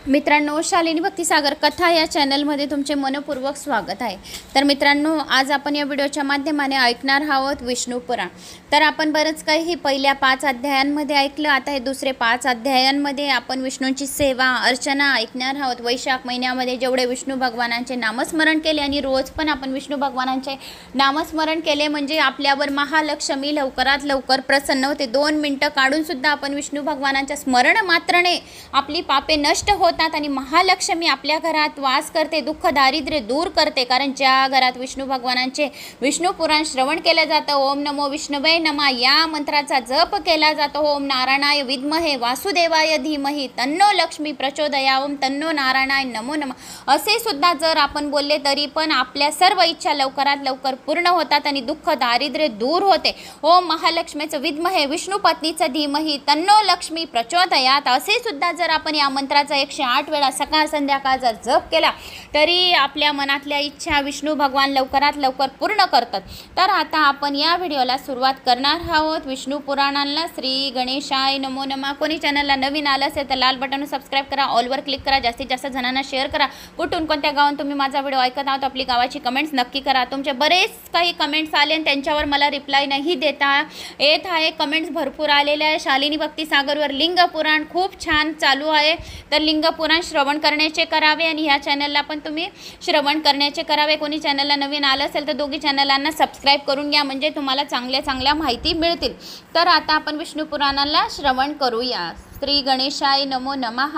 मित्रांनो, शालिनी भक्तिसागर कथा या चॅनलमध्ये तुमचे मनपूर्वक स्वागत आहे। तर मित्रांनो, आज आपण या व्हिडिओच्या माध्यमाने ऐकणार आहोत विष्णू पुराण। तर आपण बरंच काही पहिल्या 5 अध्यायांमध्ये ऐकलं, आता हे दुसरे 5 अध्यायांमध्ये आपण विष्णूंची सेवा अर्चना ऐकणार आहोत। वैशाख महिन्यामध्ये जेवढे विष्णू भगवानांचे नामस्मरण केले आणि रोज पण आपण विष्णू भगवानांचे नामस्मरण केले म्हणजे आपल्यावर महालक्ष्मी लवकरात लवकर प्रसन्न होते। 2 मिनिटं काढून सुद्धा आपण विष्णू भगवानांच्या स्मरण मात्रने आपली पापे नष्ट होतात आणि महालक्ष्मी आपल्या घरात वास करते, दुःख दारिद्र्य दूर करते। कारण ज्या घरात विष्णू भगवानांचे विष्णू पुराण श्रवण केलं जातं, ओम नमो विष्णवे नमः या मंत्राचा जप केला जातो, ओम नारायणाय विद्महे वासुदेवाय धीमहि तन्नो लक्ष्मी प्रचोदया, ओम तन्नो नारायणाय नमो नमः असे सुद्धा जर आपण बोलले तरी पण आपल्या सर्व इच्छा लवकरात लवकर पूर्ण होतात आणि दुःख दारिद्र्य दूर होते। ओम महालक्ष्मीचं विद्महे विष्णू पत्नीचं धीमहि तन्नो लक्ष्मी प्रचोदयात असे सुद्धा जर आपण या मंत्राचा 108 वेळा सकाळ संध्याकाळ जर जप केला तरी आपल्या मनातल्या इच्छा विष्णू भगवान लवकरात लवकर पूर्ण करतात। तर आता आपण या व्हिडिओला सुरुवात करणार आहोत विष्णू पुराणाला। श्री गणेशाय नमो नमः। कोणी चॅनलला नवीन आलं असेल तर लाल बटन सबस्क्राइब करा, ऑलवर क्लिक करा, जास्तीत जास्त जणांना शेअर करा। कुठून कोणत्या गावात तुम्ही माझा व्हिडिओ ऐकत आहात आपली गावाची कमेंट्स नक्की करा। तुमचे बरेच काही कमेंट्स आले आणि त्यांच्यावर मला रिप्लाय नाही देता येत आहे। कमेंट्स भरपूर आलेले आहे। शालिनी भक्तिसागरवर लिंग पुराण खूप छान चालू आहे, तर लिंग पुराण श्रवण करण्याचे करावे आणि ह्या चॅनलला पण तुम्ही श्रवण करण्याचे करावे। कोणी चॅनलला नवीन आलं असेल तर दोघी चॅनलांना सबस्क्राइब करून घ्या म्हणजे तुम्हाला चांगल्या माहिती मिळतील। तर आता आपण विष्णू पुराणाला श्रवण करूया। श्री गणेशाय नमो नमः।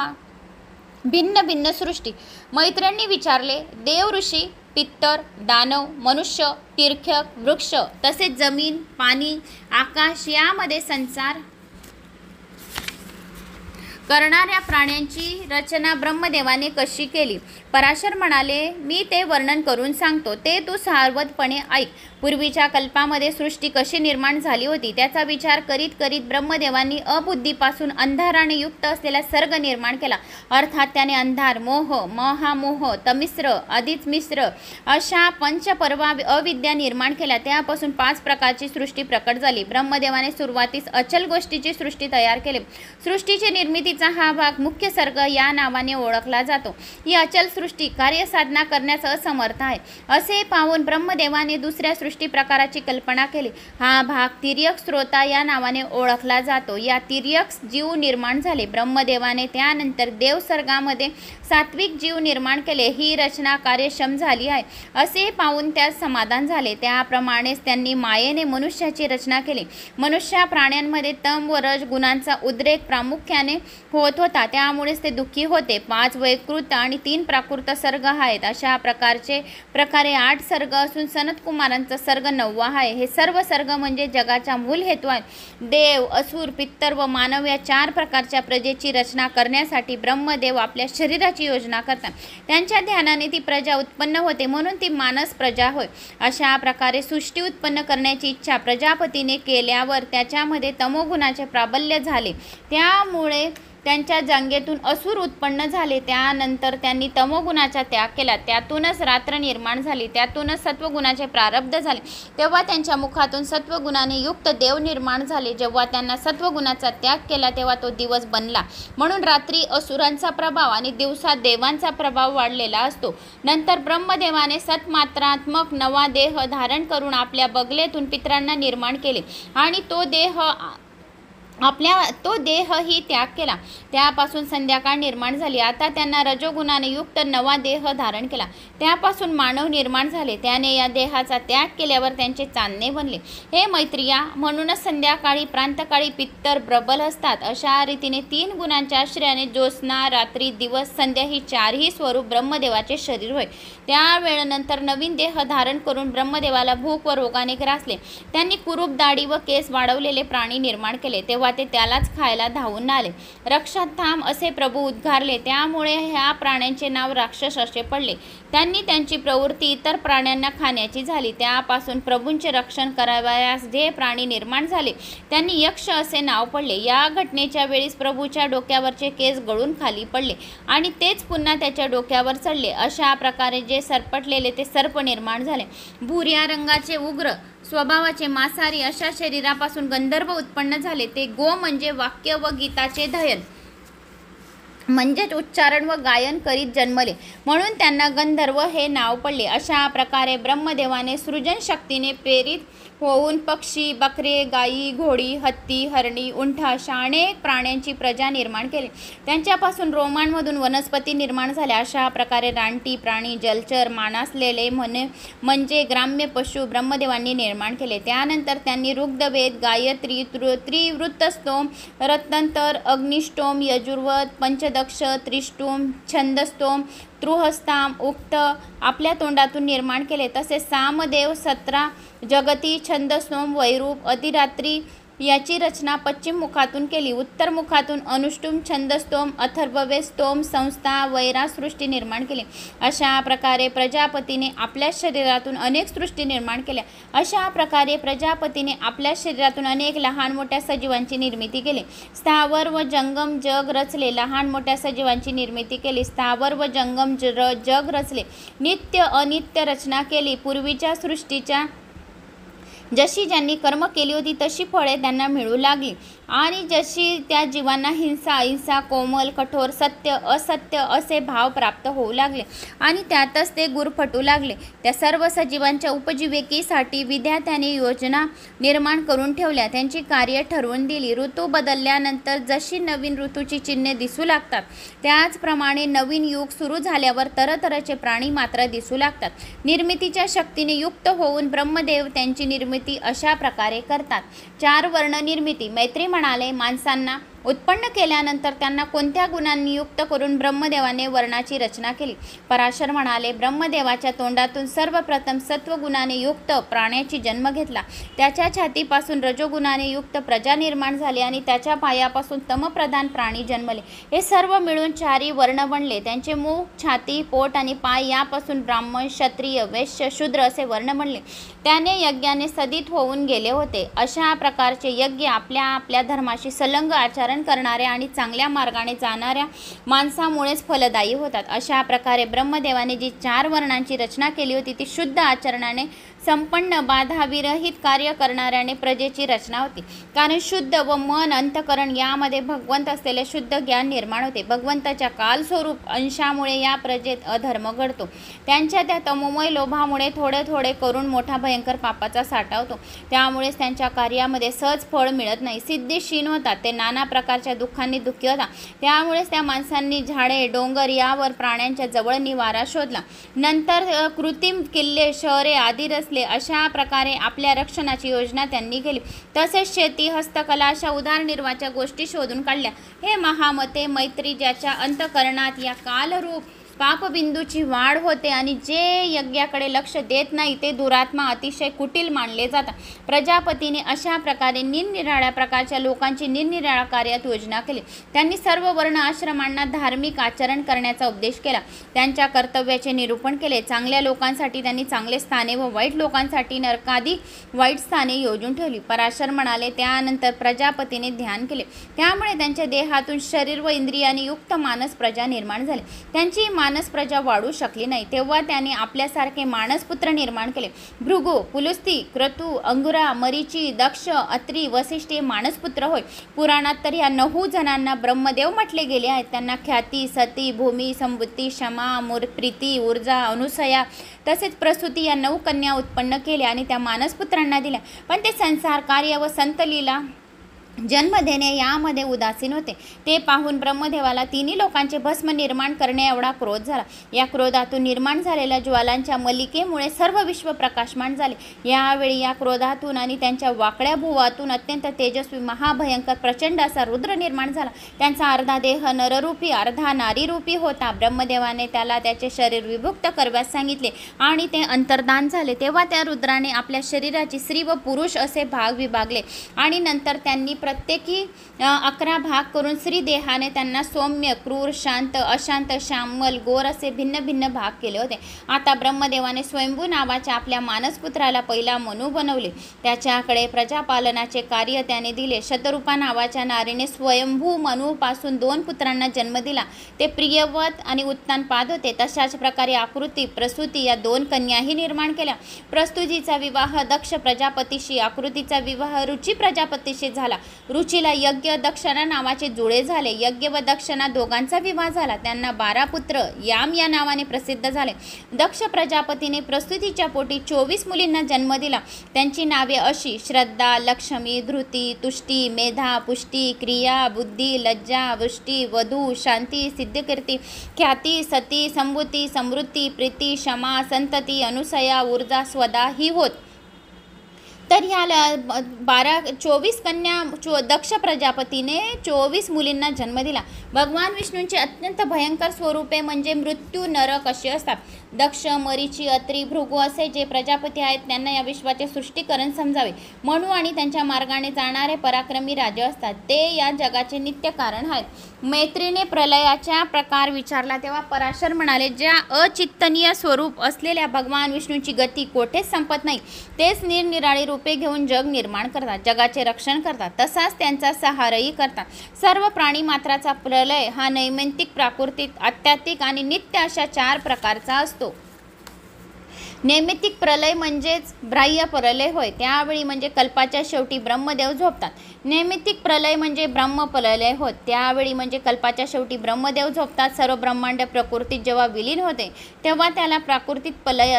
भिन्न भिन्न सृष्टी। मैत्रियांनी विचारले, देव ऋषी पित्तर दानव मनुष्य तीर्थक वृक्ष तसेच जमीन पाणी आकाश यामध्ये संचार करणाऱ्या प्राण्यांची रचना ब्रह्मदेवाने कशी केली। पराशर म्हणाले, मी ते वर्णन करून सांगतो, ते तू सावधपणे ऐक। पूर्वीच्या कल्पामध्ये सृष्टी कशी निर्माण झाली होती त्याचा विचार करीत करीत ब्रह्मदेवांनी अबुद्धीपासून अंधाराने युक्त असलेला सर्ग निर्माण केला। अर्थात त्याने अंधार मोह महामोह तमिश्र अधिच मिश्र अशा पंचपर्वा अविद्या निर्माण केल्या। त्यापासून 5 प्रकारची सृष्टी प्रकट झाली। ब्रह्मदेवाने सुरुवातीस अचल गोष्टीची सृष्टी तयार केली। सृष्टीची निर्मितीचा हा भाग मुख्य सर्ग या नावाने ओळखला जातो। ही अचल सृष्टी कार्यसाधना करण्यास असमर्थ आहे असे पाहून ब्रह्मदेवाने दुसऱ्या सृष्टी प्रकाराची कल्पना केली। हा भाग तिर्यक स्रोता या नावाने ओळखला जातो। या तिर्यक जीव निर्माण झाले। ब्रह्मदेवाने त्यानंतर देवसर्गामध्ये सात्विक जीव निर्माण केले। ही रचना कार्यक्षम झाली आहे असे पाहून त्यास समाधान झाले। त्याप्रमाणेच त्यांनी मायेने मनुष्याची रचना केली। मनुष्य प्राण्यांमध्ये तम व रज गुणांचा उद्रेक प्रामुख्याने होत होता, त्यामुळेच ते दुःखी होते। 5 वैकृत आणि 3 प्राकृत सर्ग आहेत। अशा प्रकारे 8 सर्ग असून सनत कुमारांचा सर्ग 9वा आहे। हे सर्व सर्ग म्हणजे जगाचा मूल हेतू आहे। देव असुर पित्तर व मानव या 4 प्रकारच्या प्रजेची रचना करण्यासाठी ब्रह्मदेव आपल्या शरीराची योजना करतात। त्यांच्या ध्यानाने ती प्रजा उत्पन्न होते म्हणून ती मानस प्रजा होय। अशा प्रकारे सृष्टी उत्पन्न करण्याची इच्छा प्रजापतीने केल्यावर त्याच्यामध्ये तमोगुणाचे प्राबल्य झाले, त्यामुळे त्यांच्या जांगेतून असुर उत्पन्न झाले। त्यानंतर त्यांनी तमोगुणाचा त्याग केला, त्यातूनच रात्र निर्माण झाली, त्यातूनच सत्वगुणाचे प्रारब्ध झाले। तेव्हा त्यांच्या मुखातून सत्वगुणाने युक्त देव निर्माण झाले। जेव्हा त्यांना सत्वगुणाचा त्याग केला तेव्हा तो दिवस बनला, म्हणून रात्री असुरांचा प्रभाव आणि दिवसा देवांचा प्रभाव वाढलेला असतो। नंतर ब्रह्मदेवाने सत्मात्रात्मक नवा देह धारण करून आपल्या बगलेतून पितरांना निर्माण केले आणि तो देहही त्याग केला। त्यापासून संध्याकाळ निर्माण झाली। आता त्यांना रजोगुणाने युक्त नवा देह धारण केला, त्यापासून मानव निर्माण झाले। त्याने या देहाचा त्याग केल्यावर त्यांचे चांदणे बनले। हे मैत्रिया, म्हणूनच संध्याकाळी प्रांतकाळी पित्तर प्रबल असतात। अशा रीतीने 3 गुणांच्या आश्रयाने ज्योत्स्ना रात्री दिवस संध्या ही 4ही स्वरूप ब्रह्मदेवाचे शरीर होय। त्यावेळेनंतर नवीन देह धारण करून ब्रह्मदेवाला भूक व रोगाने ग्रासले। त्यांनी कुरूप दाढी व केस वाढवलेले प्राणी निर्माण केले। तेव्हा ते त्यालाच खायला धावून आले। रक्षात असे प्रभू उद्गारले, त्यामुळे ह्या प्राण्यांचे नाव राक्षस असे पडले। त्यांनी त्यांची प्रवृत्ती इतर प्राण्यांना खाण्याची झाली। त्यापासून प्रभूंचे रक्षण करावयास जे प्राणी निर्माण झाले त्यांनी यक्ष असे नाव पडले। या घटनेच्या वेळीस प्रभूच्या डोक्यावरचे केस गळून खाली पडले आणि तेच पुन्हा त्याच्या डोक्यावर चढले। अशा प्रकारे जे सरपटलेले ते सर्प निर्माण झाले। भुर्या रंगाचे उग्र स्वभावाचे मांसाहारी अशा शरीरापासून गंधर्व उत्पन्न झाले। ते गो म्हणजे वाक्य व गीताचे धयन म्हणजेच उच्चारण व गायन करीत जन्मले, म्हणून त्यांना गंधर्व हे नाव पडले. अशा प्रकारे ब्रह्मदेवाने सृजन शक्तीने प्रेरित होऊन पक्षी, बकरे, गायी, घोडी, हत्ती, हरणी, उंट अशा अनेक प्राण्यांची प्रजा निर्माण केली. त्यांच्यापासून रोमांमधून वनस्पती निर्माण झाल्या. अशा प्रकारे रानटी प्राणी, जलचर, मानासलेले म्हणजे ग्राम्य पशु ब्रह्मदेवांनी निर्माण केले. त्यानंतर त्यांनी ऋग्वेद, गायत्री, त्रिवृत्तस्तोम, रत्नंतर, अग्निष्टोम, यजुर्वेद, पंचदक्ष, त्रिष्टुम, छंदस्तोम, तृहस्ताम, उक्त आपल्या तोंडातून निर्माण केले. तसेच सामदेव, 17 जगती, छंदस्तोम, वैरूप, अधिरात्री याची रचना पश्चिम मुखातून केली. उत्तर मुखातून अनुष्टुम, छंदस्तोम, अथर्ववेद, स्तोम, संस्था, वैरा सृष्टी निर्माण केली. अशा प्रकारे प्रजापतीने आपल्या शरीरातून अनेक सृष्टी निर्माण केल्या. अशा प्रकारे प्रजापतीने आपल्या शरीरातून अनेक लहान मोठ्या सजीवांची निर्मिती केली. स्थावर व जंगम जग रचले. लहान मोठ्या सजीवांची निर्मिती केली. स्थावर व जंगम जग रचले. नित्य अनित्य रचना केली. पूर्वीच्या सृष्टीच्या जशी ज्यांनी कर्म केली होती तशी फळे त्यांना मिळू लागली आणि जशी त्या जीवांना हिंसा, अहिंसा, कोमल, कठोर, सत्य, असत्य असे भाव प्राप्त होऊ लागले आणि त्यातच ते गुरफटू लागले. त्या सर्व सजीवांच्या उपजीविकेसाठी विधात्याने योजना निर्माण करून ठेवल्या. त्यांची कार्य ठरवून दिली. ऋतू बदलल्यानंतर जशी नवीन ऋतूची चिन्हे दिसू लागतात त्याचप्रमाणे नवीन युग सुरू झाल्यावर तरतरचे प्राणी मात्र दिसू लागतात. निर्मितीच्या शक्तीने युक्त होऊन ब्रह्मदेव त्यांची निर्मिती अशा प्रकारे करतात. 4 वर्ण निर्मिती. मैत्री म्हणाले, माणसांना उत्पन्न केल्यानंतर त्यांना कोणत्या गुणांनी युक्त करून ब्रह्मदेवाने वर्णाची रचना केली. पराशर म्हणाले, ब्रह्मदेवाच्या तोंडातून सर्वप्रथम सत्वगुणाने युक्त प्राण्याची जन्म घेतला. त्याच्या छातीपासून रजोगुणाने युक्त प्रजा निर्माण झाली आणि त्याच्या पायापासून तमप्रधान प्राणी जन्मले. हे सर्व मिळून 4 वर्ण बनले. त्यांचे मुख, छाती, पोट आणि पाय यापासून ब्राह्मण, क्षत्रिय, वैश्य, शूद्र असे वर्ण बनले. त्याने यज्ञाने सदित होऊन गेले होते. अशा प्रकारचे यज्ञ आपल्या धर्माशी संलग्न आचरण करणाऱ्या आणि चांगल्या मार्गाने जाणाऱ्या माणसामुळेच फलदायी होतात. अशा प्रकारे ब्रह्मदेवाने जी 4 वर्णांची रचना केली होती ती शुद्ध आचरणाने संपन्न, बाधाविरहित कार्य करणाऱ्याने प्रजेची रचना होती. कारण शुद्ध व मन, अंतकरण यामध्ये भगवंत असलेले शुद्ध ज्ञान निर्माण होते. भगवंताच्या कालस्वरूप अंशामुळे या प्रजेत अधर्म घडतो. त्यांच्या त्या तमोमय लोभामुळे थोडे थोडे करून मोठा भयंकर पापाचा साठा होतो. त्यामुळेच त्यांच्या कार्यामध्ये सहज फळ मिळत नाही. सिद्धी क्षीण होतात. ते नाना प्रकारच्या दुःखांनी दुःखी होता. त्यामुळेच त्या माणसांनी झाडे, डोंगर यावर प्राण्यांच्या जवळ निवारा शोधला. नंतर कृत्रिम किल्ले, शहरे आदी रचले. अशा प्रकारे आपल्या रक्षणाची योजना त्यांनी केली. तसेच शेती, हस्तकला अशा उदरनिर्वाहाच्या गोष्टी शोधून काढल्या. हे महामते मैत्री, ज्याच्या अंतकरणात या कालरूप पापबिंदूची वाढ होते आणि जे यज्ञाकडे लक्ष देत नाही ते दुरात्मा अतिशय कुटील मानले जातात. प्रजापतीने अशा प्रकारे निरनिराळ्या प्रकारच्या लोकांची निरनिराळ्या कार्यात योजना केली. त्यांनी सर्व वर्ण आश्रमांना धार्मिक आचरण करण्याचा उपदेश केला. त्यांच्या कर्तव्याचे निरूपण केले. चांगल्या लोकांसाठी त्यांनी चांगले स्थाने व वाईट लोकांसाठी नरकादी वाईट स्थाने योजून ठेवली. पराशर म्हणाले, त्यानंतर प्रजापतीने ध्यान केले. त्यामुळे त्यांच्या देहातून शरीर व इंद्रियांनी युक्त मानस प्रजा निर्माण झाली. त्यांची मानस प्रजा वाढू शकली नाही. तेव्हा त्यांनी आपल्यासारखे मानसपुत्र निर्माण केले. भृगु, पुलस्ती, क्रतू, अंगुरा, मरीची, दक्ष, अत्री, वसिष्ठी मानसपुत्र होय. पुराणात तर या 9 जणांना ब्रह्मदेव म्हटले गेले आहेत. त्यांना ख्याती, सती, भूमी, संबुती, क्षमा, प्रीती, ऊर्जा, अनुसया तसेच प्रसूती या 9 कन्या उत्पन्न केल्या आणि त्या मानसपुत्रांना दिल्या. पण ते संसार कार्य व संतलीला जन्म देणे यामध्ये उदासीन होते. ते पाहून ब्रह्मदेवाला 3 लोकांचे भस्म निर्माण करणे एवढा क्रोध झाला. या क्रोधातून निर्माण झालेल्या ज्वालांच्या मलिकेमुळे सर्व विश्व प्रकाशमान झाले. यावेळी या क्रोधातून आणि त्यांच्या वाकड्या भुवातून अत्यंत तेजस्वी, महाभयंकर, प्रचंड असा रुद्र निर्माण झाला. त्यांचा अर्धा देह नररूपी, अर्धा नारीरूपी होता. ब्रह्मदेवाने त्याला त्याचे शरीर विभुक्त करण्यास सांगितले आणि ते अंतर्धान झाले. तेव्हा त्या रुद्राने आपल्या शरीराची स्त्री व पुरुष असे भाग विभागले आणि नंतर त्यांनी प्रत्येकी 11 भाग करून स्त्री देहाने त्यांना सौम्य, क्रूर, शांत, अशांत, श्यामल, गोर असे भिन्न भिन्न भाग केले होते. आता ब्रह्मदेवाने स्वयंभू नावाच्या आपल्या मानसपुत्राला पहिला मनु बनवले. त्याच्याकडे प्रजापालनाचे कार्य त्याने दिले. शतरूपा नावाच्या नारीने स्वयंभू मनूपासून 2 पुत्रांना जन्म दिला. ते प्रियवत आणि उत्तानपाद होते. तशाच प्रकारे आकृती, प्रसूती या 2 कन्याही निर्माण केल्या. प्रस्तुतीचा विवाह दक्ष प्रजापतीशी, आकृतीचा विवाह रुची प्रजापतीशी झाला. रुचीला यज्ञ दक्षना नावाचे जुळे झाले. यज्ञ व दक्षना दोघांचा विवाह झाला. त्यांना 12 पुत्र याम या नावाने प्रसिद्ध झाले. दक्ष प्रजापतीने प्रसूतीच्या पोटी 24 मुलींना जन्म दिला. त्यांची नावे अशी: श्रद्धा, लक्ष्मी, धृती, तुष्टी, मेधा, पुष्टी, क्रिया, बुद्धी, लज्जा, वृष्टी, वधू, शांती, सिद्धकीर्ती, ख्याती, सती, संभूती, समृद्धी, प्रीती, क्षमा, संतती, अनुसया, ऊर्जा, स्वदा ही होत. तर ह्या 24 कन्या दक्ष प्रजापतीने 24 मुलींना जन्म दिला. भगवान विष्णूंची अत्यंत भयंकर स्वरूपे म्हणजे मृत्यू, नरक अशी असतात. दक्ष, मरीची, अत्री, भृगू असे जे प्रजापती आहेत त्यांना या विश्वाचे सृष्टीकरण समजावे. मनु आणि त्यांच्या मार्गाने जाणारे पराक्रमी राजे असतात. ते या जगाचे नित्य कारण आहेत. मैत्रीने प्रलयाचा प्रकार विचारला तेव्हा पराशर म्हणाले, ज्या अचिंतनीय स्वरूप असलेल्या भगवान विष्णूंची गती कोठेच संपत नाही. तेच निरनिराळी रूपे घेऊन जग निर्माण करतात, जगाचे रक्षण करतात, तसाच त्यांचा सहारही करतात. सर्व प्राणी मात्राचा प्रलय हा नैमित्तिक, प्राकृतिक, आध्यात्मिक आणि नित्य अशा 4 प्रकारचा असतो. नैमित्तिक प्रलय म्हणजेच बाह्य प्रलय होय. त्यावेळी म्हणजे कल्पाच्या शेवटी ब्रह्मदेव झोपतात. नैमित्तिक प्रलय म्हणजे ब्रह्मप्रलय होत. त्यावेळी म्हणजे कल्पाच्या शेवटी ब्रह्मदेव झोपतात. सर्व ब्रह्मांड प्रकृतीत जेव्हा विलीन होते तेव्हा त्याला प्राकृतिक प्रलय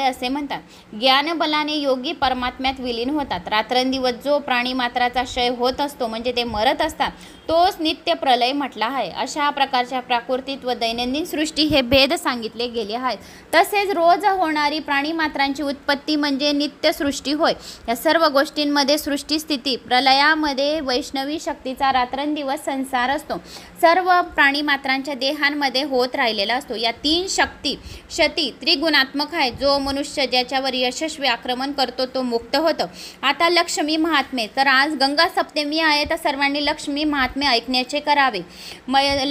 असे म्हणतात. ज्ञानबलाने योगी परमात्म्यात विलीन होतात. रात्रंदिवस जो प्राणी मात्राचा क्षय होत असतो म्हणजे ते मरत असतात तोच नित्य प्रलय म्हटला आहे. अशा प्रकारच्या प्राकृतिक व दैनंदिन सृष्टी हे भेद सांगितले गेले आहेत. तसेच रोज होणारी प्राणी मात्रांची उत्पत्ती म्हणजे नित्य सृष्टी होय. या सर्व गोष्टींमध्ये सृष्टी स्थिती प्रलयामध्ये वैष्णवी शक्तीचा रात्रंदिवस संसार असतो. सर्व प्राणी मात्रांच्या देहांमध्ये होत राहिलेला असतो. या 3 शक्ती त्रिगुणात्मक आहे. जो मनुष्य ज्याच्यावर यशस्वी आक्रमण करतो तो मुक्त होतो. आता लक्ष्मी महात्मे. तर आज गंगा सप्तमी आहे तर सर्वांनी लक्ष्मी महात्मे ऐकण्याचे करावे.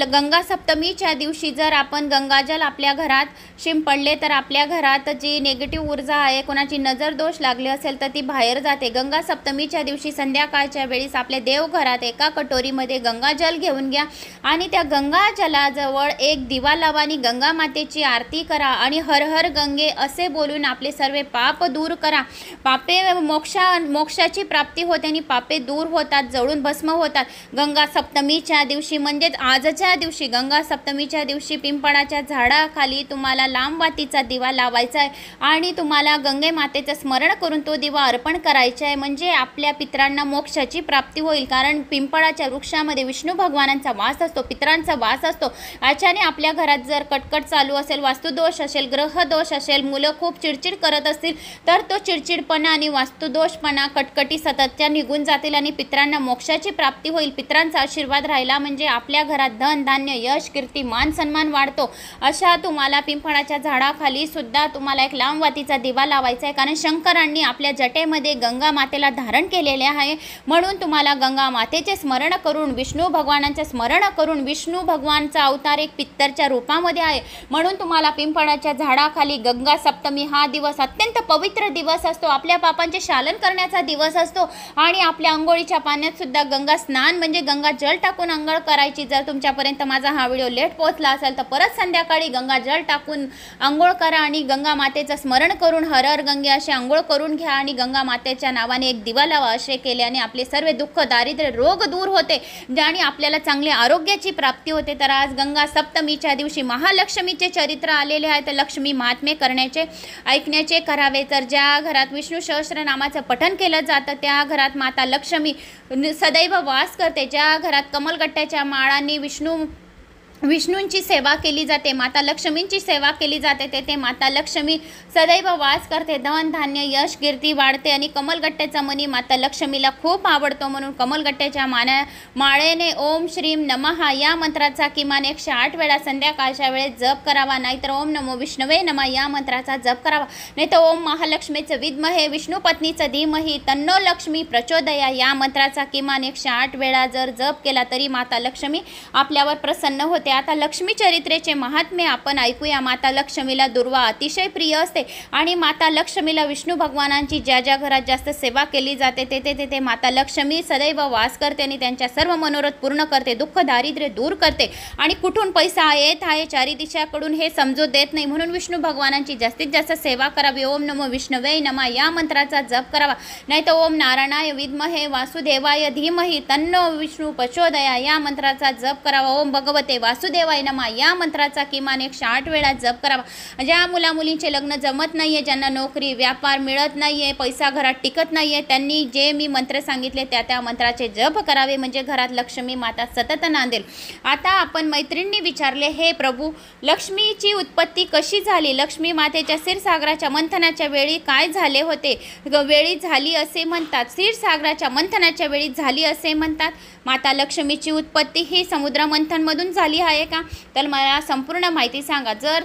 गंगा सप्तमीच्या दिवशी जर आपण गंगाजल आपल्या घरात शिंपडले तर आपल्या घरात जी नेगेटिव्ह ऊर्जा आहे, कोणाची नजर दोष लागले असेल तर ती बाहेर जाते. गंगा सप्तमीच्या दिवशी संध्याकाळच्या वेळेस आपल्या देवघरात एका कटोरीमध्ये गंगाजल घेऊन घ्या आणि त्या गंगाजलाजवळ एक दिवा लावा आणि गंगा मातेची आरती करा आणि हर हर गंगे असे बोलून आपले सर्व पाप दूर करा. पापे मोक्षाची प्राप्ती होते आणि पापे दूर होतात, जळून भस्म होतात. गंगा सप्तमीच्या दिवशी म्हणजेच आजच्या दिवशी गंगा सप्तमीच्या दिवशी पिंपळाच्या झाडाखाली तुम्हाला लांब वातीचा दिवा लावायचा आहे आणि तुम्हाला गंगे मातेचं स्मरण करून तो दिवा अर्पण करायचा आहे. म्हणजे आपल्या पितरांना मोक्षाची प्राप्ती होईल. कारण पिंपळाच्या वृक्षामध्ये विष्णू भगवानांचा वास असतो, पितरांचा वास असतो. याच्याने आपल्या घरात जर कटकट चालू असेल, वास्तुदोष असेल, ग्रहदोष असेल, मुलं खूप चिडचिड करत असतील तर तो चिडचिडपणा आणि वास्तुदोषपणा, कटकटी सततच्या निघून जातील आणि पितरांना मोक्षाची प्राप्ती होईल. पितरांचा आशीर्वाद राहिला म्हणजे आपल्या घरात धन, धान्य, यश, कीर्ती, मान सन्मान वाढतो. अशा तुम्हाला पिंपळाच्या झाडाखाली सुद्धा तुम्हाला एक लांब वातीचा दिवा लावायचा आहे. कारण शंकरांनी आपल्या जटेमध्ये गंगा मातेला धारण केलेले आहे. म्हणून तुम्हाला गंगा मातेचे स्मरण करून, विष्णू भगवानांचे स्मरण करून, विष्णू भगवानचा अवतार एक पित्तरच्या रूपामध्ये आहे म्हणून तुम्हाला पिंपळाच्या झाडाखाली गंगा सप्तमी हा दिवस अत्यंत पवित्र दिवस असतो. आपल्या पापांचे शालन करण्याचा दिवस असतो आणि आपल्या अंघोळीच्या पाण्यात सुद्धा गंगा स्नान म्हणजे गंगा जल टाकून अंघोळ करायची. जर तुमच्यापर्यंत माझा हा व्हिडिओ लेट पोहोचला असेल तर परत संध्याकाळी गंगा जल टाकून अंघोळ करा आणि गंगा मातेचं स्मरण करून हर हर गंगे असे अंघोळ करून घ्या आणि गंगा मातेच्या नावाने एक दिवा लावा. असे केल्याने आपले सर्व दुःख, दारिद्र्य, रोग दूर होते आणि आपल्याला चांगले आरोग्याची प्राप्ती होते. तर आज गंगा सप्तमीच्या दिवशी महालक्ष्मीचे चरित्र आलेले आहे तर लक्ष्मी महात्मे करण्याचे, ऐकण्याचे करावे. तर ज्या घरात विष्णू सहस्रनामाचं पठण केलं जातं त्या घरात माता लक्ष्मी सदैव वास करते. ज्या घरात कमलगट्ट्याच्या माळांनी विष्णूंची सेवा केली जाते, माता लक्ष्मींची सेवा केली जाते, तेथे माता लक्ष्मी सदैव वास करते. धन, धान्य, यश, कीर्ती वाढते आणि कमलगट्ट्याचा मणी माता लक्ष्मीला खूप आवडतो. म्हणून कमलगट्ट्याच्या माळेने ओम श्रीम नमः या मंत्राचा किमान 108 वेळा संध्याकाळच्या वेळेस जप करावा. नाहीतर ओम नमो विष्णवे नमः या मंत्राचा जप करावा. नाहीतर ओम महालक्ष्मीचं विद्महे विष्णू पत्नीचं धीमहि तन्नो लक्ष्मी प्रचोदया या मंत्राचा किमान 108 वेळा जर जप केला तरी माता लक्ष्मी आपल्यावर प्रसन्न होते. होते. आता लक्ष्मी चरित्रेचे महात्म्य आपण ऐकूया. माता लक्ष्मीला दुर्वा अतिशय प्रिय असते आणि माता लक्ष्मीला विष्णू भगवानांची ज्या ज्या घरात जास्त सेवा केली जाते तेथे माता लक्ष्मी सदैव वास करते आणि त्यांच्या सर्व मनोरथ पूर्ण करते, दुःख दारिद्र्य दूर करते आणि कुठून पैसा येत आहे चारी दिशाकडून हे समजू देत नाही. म्हणून विष्णू भगवानांची जास्तीत जास्त सेवा करावी. ओम नमो विष्णवे नमः या मंत्राचा जप करावा. नाही तर ओम नारायणाय विद्महे वासुदेवाय धीमहि तन्नो विष्णू प्रचोदया या मंत्राचा जप करावा. ओम भगवते वासुदेवाय नमः या मंत्राचा किमान 108 वेळा जप करावा. ज्या मुला मुलींचे लग्न जमत नाहीये, ज्यांना नोकरी व्यापार मिळत नाहीये, पैसा घरात टिकत नाहीये, त्यांनी जे मी मंत्र सांगितले त्या मंत्राचे जप करावे, म्हणजे घरात लक्ष्मी माता सतत नांदेल. आता आपण मैत्रिणींनी विचारले, हे प्रभू लक्ष्मीची उत्पत्ती कशी झाली? लक्ष्मी मातेच्या क्षीरसागराच्या मंथनाच्या वेळी काय झाले होते? वेळी झाली असे म्हणतात. क्षीरसागराच्या मंथनाच्या वेळी झाली असे म्हणतात. माता लक्ष्मीची उत्पत्ती ही समुद्र मंथनमधून झाली आहे का? तर मला संपूर्ण माहिती सांगा. जर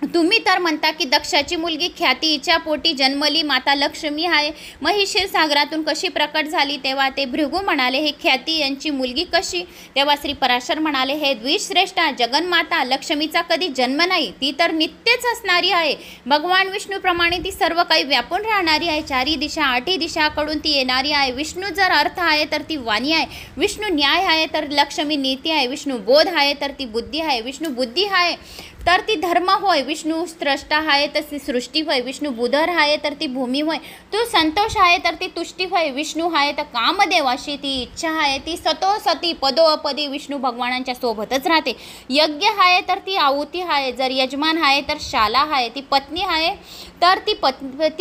तुम्ही तर म्हणता की दक्षाची मुलगी ख्याती हिच्या पोटी जन्मली माता लक्ष्मी आहे, मग ही क्षीरसागरातून कशी प्रकट झाली? तेव्हा ते भृगू म्हणाले, हे ख्याती यांची मुलगी कशी? तेव्हा श्री पराशर म्हणाले, हे द्विश्रेष्ठा जगन्माता लक्ष्मीचा कधी जन्म नाही, ती तर नित्यच असणारी आहे. भगवान विष्णूप्रमाणे ती सर्व काही व्यापून राहणारी आहे. चारी दिशा आठी दिशाकडून ती येणारी आहे. विष्णू जर अर्थ आहे तर ती वाणी आहे, विष्णू न्याय आहे तर लक्ष्मी नीती आहे, विष्णू बोध आहे तर ती बुद्धी आहे, विष्णू बुद्धी आहे तर ती धर्म होय, विष्णू स्रष्टा आहे तर ती सृष्टी होय, विष्णू बुधर आहे तर ती भूमी होय, तो संतोष आहे तर ती तुष्टी होय, विष्णू आहे तर कामदेवाशी ती इच्छा आहे, ती सतोसती पदोपदी विष्णू भगवानांच्या सोबतच राहते. यज्ञ आहे तर ती आहुती आहे, जर यजमान आहे तर शाला आहे, ती पत्नी आहे तर ती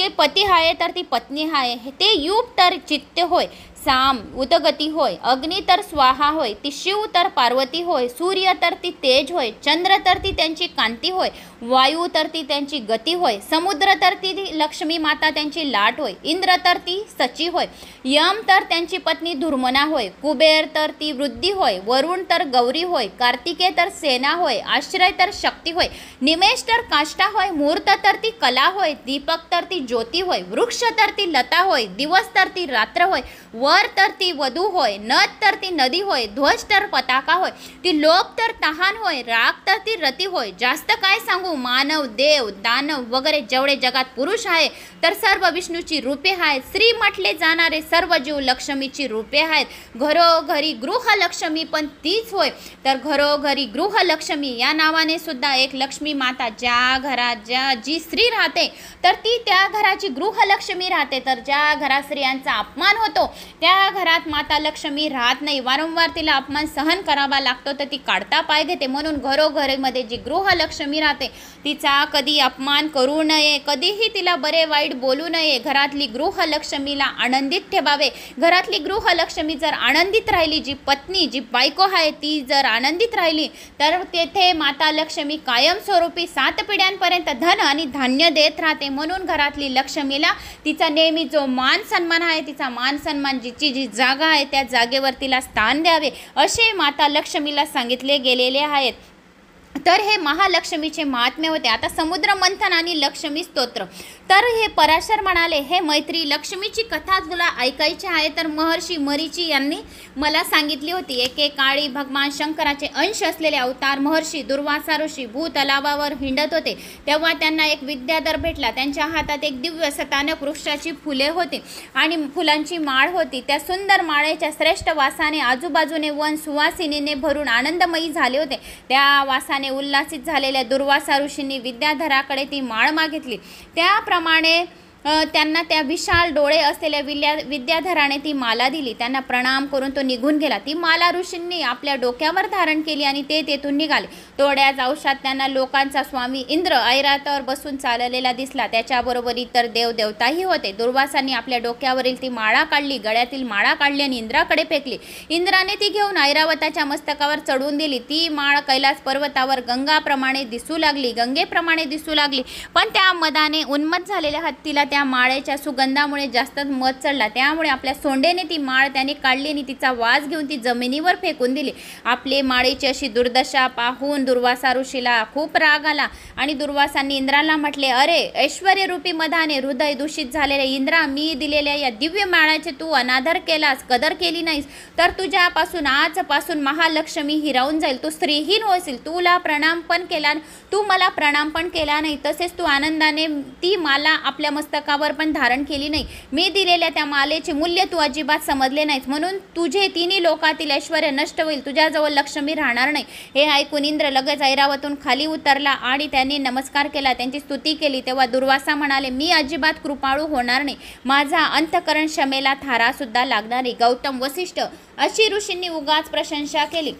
पती आहे तर ती पत्नी आहे, ते युग तर चित्त होय, साम उदगती होय, अग्नी तर स्वाहा होय, ती शिव तर पार्वती होय, सूर्य तर ती तेज होय, चंद्र तर ती त्यांची कांती होय, वायू तर ती त्यांची गती होय, समुद्र तर ती लक्ष्मी माता त्यांची लाट होय, इंद्र तर ती सची होय, यम तर त्यांची पत्नी धुर्मना होय, कुबेर तर ती वृद्धी होय, वरुण तर गौरी होय, कार्तिके तर सेना होय, आश्रय तर शक्ती होय, निमेष तर काष्टा होय, मुहूर्त तर ती कला होय, दीपक तर ती ज्योती होय, वृक्ष तर ती लता होय, दिवस तर ती रात्र होय, वर तर ती वधू होय, नद तर ती नदी होय, ध्वज तर पताका होय, ती लोभ तर तहान होय, राग तर ती रती होय. जास्त काय सांगू? मानव देव दानव वगैरे जेवढे जगात पुरुष आहे तर सर्व विष्णूची रूपे आहेत. स्त्री म्हटले जाणारे सर्व जीव लक्ष्मीची रूपे आहेत. घरोघरी गृहलक्ष्मी पण तीच होय. तर घरोघरी गृहलक्ष्मी या नावाने सुद्धा एक लक्ष्मी माता ज्या घरात जी स्त्री राहते तर ती त्या घराची गृहलक्ष्मी राहते. तर ज्या घरात स्त्रियांचा अपमान होतो त्या घरात माता लक्ष्मी राहत नाही. वारंवार तिला अपमान सहन करावा लागतो तर ती काढता पाय घेते. म्हणून घरोघरीमध्ये जी गृहलक्ष्मी राहते तिचा कधी अपमान करू नये, कधीही तिला बरे वाईट बोलू नये. घरातली गृहलक्ष्मीला आनंदित ठेवावे. घरातली गृहलक्ष्मी जर आनंदित राहिली, जी पत्नी जी बायको आहे ती जर आनंदित राहिली तर तेथे माता लक्ष्मी कायमस्वरूपी 7 पिढ्यांपर्यंत धन आणि धान्य देत राहते. म्हणून घरातली लक्ष्मीला तिचा नेहमी जो मान सन्मान आहे, तिचा मान सन्मान जिची जी जागा आहे त्या जागेवर तिला स्थान द्यावे असे माता लक्ष्मीला सांगितले गेलेले आहेत. तर हे महालक्ष्मीचे महात्म्य होते. आता समुद्र मंथन आणि लक्ष्मी स्तोत्र. तर हे पराशर म्हणाले, हे मैत्री लक्ष्मीची कथा तुला ऐकायची आहे तर महर्षी मरीची यांनी मला सांगितली होती. एकेकाळी भगवान शंकराचे अंश असलेले अवतार महर्षी दुर्वासा ऋषी भूतलावावर हिंडत होते. तेव्हा त्यांना एक विद्याधर भेटला. त्यांच्या हातात एक दिव्य सतानक वृक्षाची फुले होती आणि फुलांची माळ होती. त्या सुंदर माळेच्या श्रेष्ठ वासाने आजूबाजूने वन सुवासिनीने भरून आनंदमयी झाले होते. त्या वासाने उल्हासित झालेल्या दुर्वासा ऋषींनी विद्याधराकडे ती माळ मागितली. त्याप्रमाणे त्यांना त्या विशाल डोळे असलेल्या विद्याधराने ती माला दिली. त्यांना प्रणाम करून तो निघून गेला. ती माला ऋषींनी आपल्या डोक्यावर धारण केली आणि ते तेथून निघाले. थोड्या जावशात त्यांना लोकांचा स्वामी इंद्र ऐरातावर बसून चाललेला दिसला. त्याच्याबरोबर इतर देवदेवताही होते. दुर्वासांनी आपल्या डोक्यावरील ती माळा काढली, गळ्यातील माळा काढली आणि इंद्राकडे फेकली. इंद्राने ती घेऊन ऐरावताच्या मस्तकावर चढवून दिली. ती माळ कैलास पर्वतावर गंगेप्रमाणे दिसू लागली. पण त्या मदाने उन्मत्त झालेल्या हत्तीला त्या त्या माळेच्या सुगंधामुळे जास्त मध चढला, त्यामुळे आपल्या सोंडेने ती माळ त्याने काढली आणि तिचा वास घेऊन ती जमिनीवर फेकून दिली. आपली माळेची अशी दुर्दशा पाहून दुर्वासा ऋषीला खूप राग आला आणि दुर्वासांनी इंद्राला म्हटले, अरे ऐश्वर्यरूपी मधाने हृदय दूषित झालेले इंद्रा, मी दिलेल्या या दिव्य माळाचे तू अनादर केलास, कदर केली नाहीस तर तुझ्यापासून आजपासून महालक्ष्मी हिरावून जाईल. तू स्त्रीहीन होशील. तुला प्रणाम पण केला, तू मला प्रणाम पण केला नाही, तसेच तू आनंदाने ती माला आपल्या मस्तकावर पण धारण केली नाही. मी दिलेल्या त्या मालेचे मूल्य तू अजिबात समजले नाहीस, म्हणून तुझे तिन्ही लोकातील ऐश्वर्य नष्ट होईल, तुझ्याजवळ लक्ष्मी राहणार नाही. हे ऐकून इंद्र लगेच ऐरावतून खाली उतरला आणि त्यांनी नमस्कार केला, त्यांची स्तुती केली. तेव्हा दुर्वासा म्हणाले, मी अजिबात कृपाळू होणार नाही, माझा अंतःकरण क्षमेला थारा सुद्धा लागणार नाही. गौतम वसिष्ठ अशी ऋषींनी उगाच प्रशंसा केली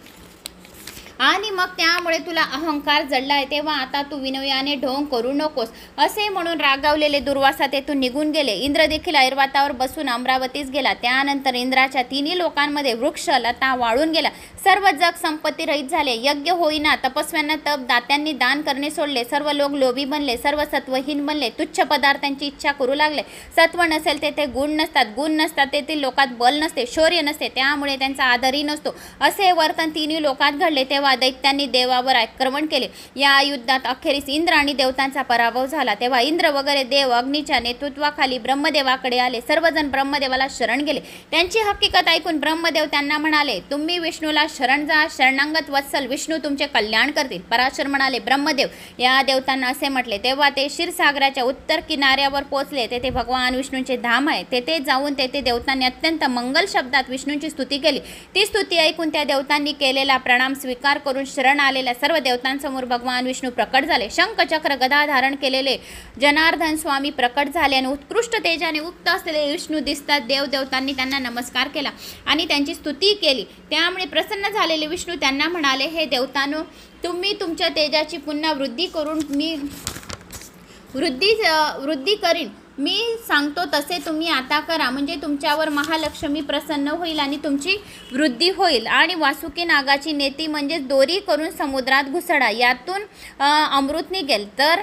आणि मग त्यामुळे तुला अहंकार जडलाय, तेव्हा आता तू विनयाने ढोंग करू नकोस असे म्हणून रागावलेले दुर्वासा तेथून निघून गेले. इंद्र देखील ऐरावतावर बसून अमरावतीस गेला. त्यानंतर इंद्राच्या तिन्ही लोकांमध्ये वृक्ष लता वाळून गेला, सर्व जग संपत्ती रहित झाले. यज्ञ होईना, तपस्व्यांना तप, दात्यांनी दान करणे सोडले, सर्व लोक लोभी बनले, सर्व सत्वहीन बनले, तुच्छ पदार्थांची इच्छा करू लागले. सत्व नसेल तेथे गुण नसतात, गुण नसतात तेथे लोकात बल नसते, शौर्य नसते, त्यामुळे त्यांचा आदरही नसतो. असे वर्तन तिन्ही लोकात घडले. तेव्हा दैत्यांनी देवावर आक्रमण केले. या युद्धात अखेरीस इंद्र आणि देवतांचा पराभव झाला. तेव्हा इंद्र वगैरे देव अग्नीच्या नेतृत्वाखाली ब्रह्मदेवाकडे आले. सर्वजण ब्रह्मदेवाला शरण गेले. त्यांची हकीकत ऐकून ब्रह्मदेव त्यांना म्हणाले, तुम्ही विष्णूला शरण जा, शरणागत वत्सल विष्णू तुमचे कल्याण करतील. पराशर म्हणाले, ब्रह्मदेव या देवतांना असे म्हटले. तेव्हा ते क्षीरसागराच्या उत्तर किनाऱ्यावर पोहोचले. तेथे भगवान विष्णूंचे धाम आहे. तेथे जाऊन तेथे देवतांनी अत्यंत मंगल शब्दात विष्णूंची स्तुती केली. ती स्तुती ऐकून त्या देवतांनी केलेला प्रणाम स्वीकार करून शरण आलेल्या सर्व देवतांसमोर भगवान विष्णू प्रकट झाले. शंख चक्र गदा धारण केलेले जनार्दन स्वामी प्रकट झाले आणि उत्कृष्ट तेजाने उक्त असलेले विष्णू दिसतात. देवतांनी त्यांना नमस्कार केला आणि त्यांची स्तुती केली. त्यामुळे प्रसन्न झालेले विष्णू त्यांना म्हणाले, हे देवतांनो, तुम्ही तुमच्या तेजाची पुन्हा वृद्धी करून मी वृद्धी करीन. मी सांगतो तसे तुम्ही आता करा, म्हणजे तुमच्यावर महालक्ष्मी प्रसन्न होईल आणि तुमची वृद्धी होईल. आणि वासुकी नागाची नेती म्हणजेच दोरी करून समुद्रात घुसडा, यातून अमृत निघेल. तर